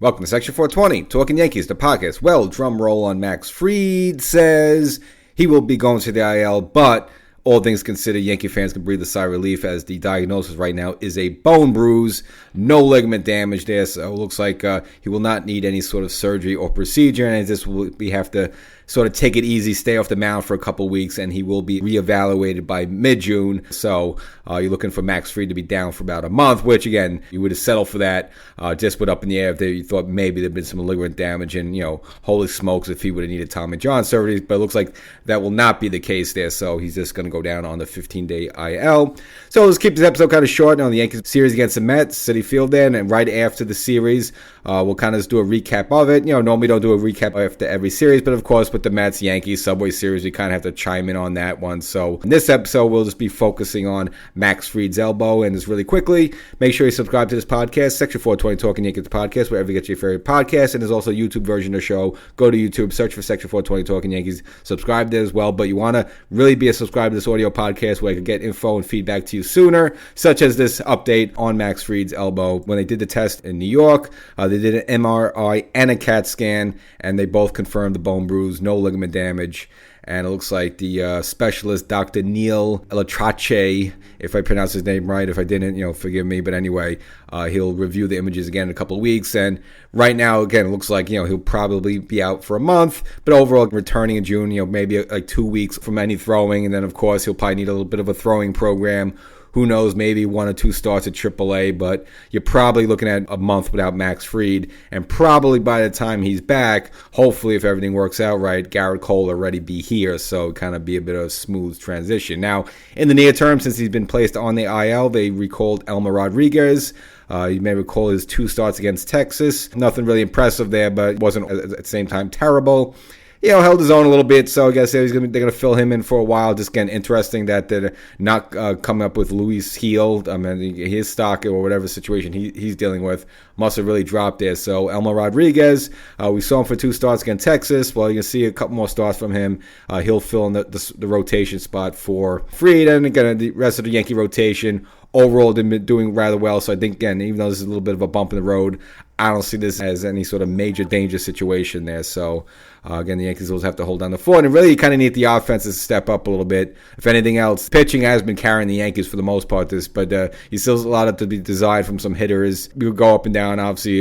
Welcome to Section 420, Talkin Yankees, the podcast. Well, drum roll on Max Fried says he will be going to the IL, but all things considered, Yankee fans can breathe a sigh of relief as the diagnosis right now is a bone bruise, no ligament damage there, so it looks like he will not need any sort of surgery or procedure, and this will have to sort of take it easy, stay off the mound for a couple weeks, and he will be reevaluated by mid-June. So you're looking for Max Fried to be down for about a month, which, again, you would have settled for that. Just put up in the air if you thought maybe there'd been some ligament damage, and, holy smokes, if he would have needed Tommy John surgery. But it looks like that will not be the case there, so he's just going to go down on the 15-day IL. So let's keep this episode kind of short on the Yankees series against the Mets, Citi Field then, and right after the series, we'll kind of just do a recap of it. Normally don't do a recap after every series, but of course with the Mets Yankees Subway Series, we kind of have to chime in on that one. So in this episode, we'll just be focusing on Max Fried's elbow. And just really quickly, make sure you subscribe to this podcast, Section 420 Talkin Yankees podcast, wherever you get your favorite podcast. And there's also a YouTube version of the show. Go to YouTube, search for Section 420 Talkin Yankees, subscribe there as well. But you want to really be a subscriber to this audio podcast where I can get info and feedback to you sooner, such as this update on Max Fried's elbow. When they did the test in New York, they did an MRI and a CAT scan, and they both confirmed the bone bruise, no ligament damage. And it looks like the specialist, Dr. Neil Elatrache, if I pronounce his name right, if I didn't, forgive me. But anyway, he'll review the images again in a couple of weeks. And right now, again, it looks like, he'll probably be out for a month. But overall, returning in June, maybe like 2 weeks from any throwing. And then, of course, he'll probably need a little bit of a throwing program. Who knows, maybe 1 or 2 starts at AAA, but you're probably looking at a month without Max Fried. And probably by the time he's back, hopefully if everything works out right, Garrett Cole will already be here. So kind of be a bit of a smooth transition. Now, in the near term, since he's been placed on the IL, they recalled Elmer Rodriguez. You may recall his 2 starts against Texas. Nothing really impressive there, but wasn't at the same time terrible. Held his own a little bit, so I guess they're going to fill him in for a while. Just again, interesting that they're not coming up with Luis Gil. I mean, his stock or whatever situation he's dealing with must have really dropped there. So Elmer Rodriguez, we saw him for 2 starts against Texas. Well, you can see a couple more starts from him. He'll fill in the rotation spot for Fried, and again, the rest of the Yankee rotation overall they've been doing rather well. So I think, again, even though this is a little bit of a bump in the road, I don't see this as any sort of major danger situation there. So, again, the Yankees will have to hold down the fort. And really, you kind of need the offense to step up a little bit. If anything else, pitching has been carrying the Yankees for the most part, but you still have a lot to be desired from some hitters. You go up and down. Obviously,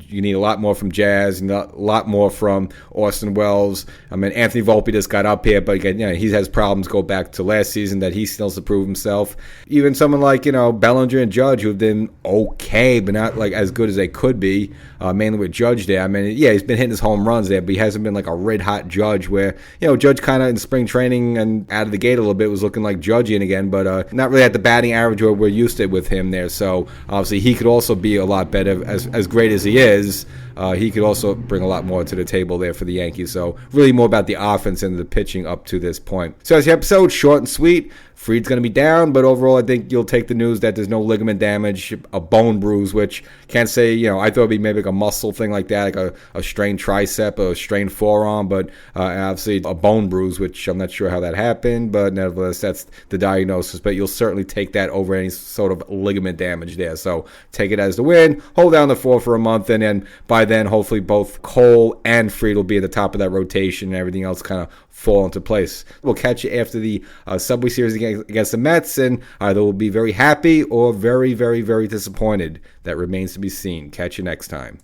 you need a lot more from Jazz, and a lot more from Austin Wells. I mean, Anthony Volpe just got up here, but again, he has problems go back to last season that he still has to prove himself. Even someone like, Bellinger and Judge, who've been okay, but not like as good as they could be. Mainly with Judge there. I mean, yeah, he's been hitting his home runs there, but he hasn't been like a red-hot Judge where, Judge kind of in spring training and out of the gate a little bit was looking like Judgian again, but not really at the batting average where we're used to with him there. So, obviously, he could also be a lot better. As great as he is, he could also bring a lot more to the table there for the Yankees. So, really more about the offense and the pitching up to this point. So, as the episode, short and sweet. Fried's going to be down, but overall, I think you'll take the news that there's no ligament damage, a bone bruise, which can't say, I thought it'd be maybe like a muscle thing like that, like a strained tricep or a strained forearm, but obviously a bone bruise, which I'm not sure how that happened, but nevertheless, that's the diagnosis. But you'll certainly take that over any sort of ligament damage there. So take it as the win, hold down the fort for a month, and then by then, hopefully both Cole and Fried will be at the top of that rotation and everything else kind of fall into place. We'll catch you after the Subway Series against the Mets, and either we'll be very happy or very, very, very disappointed. That remains to be seen. Catch you next time.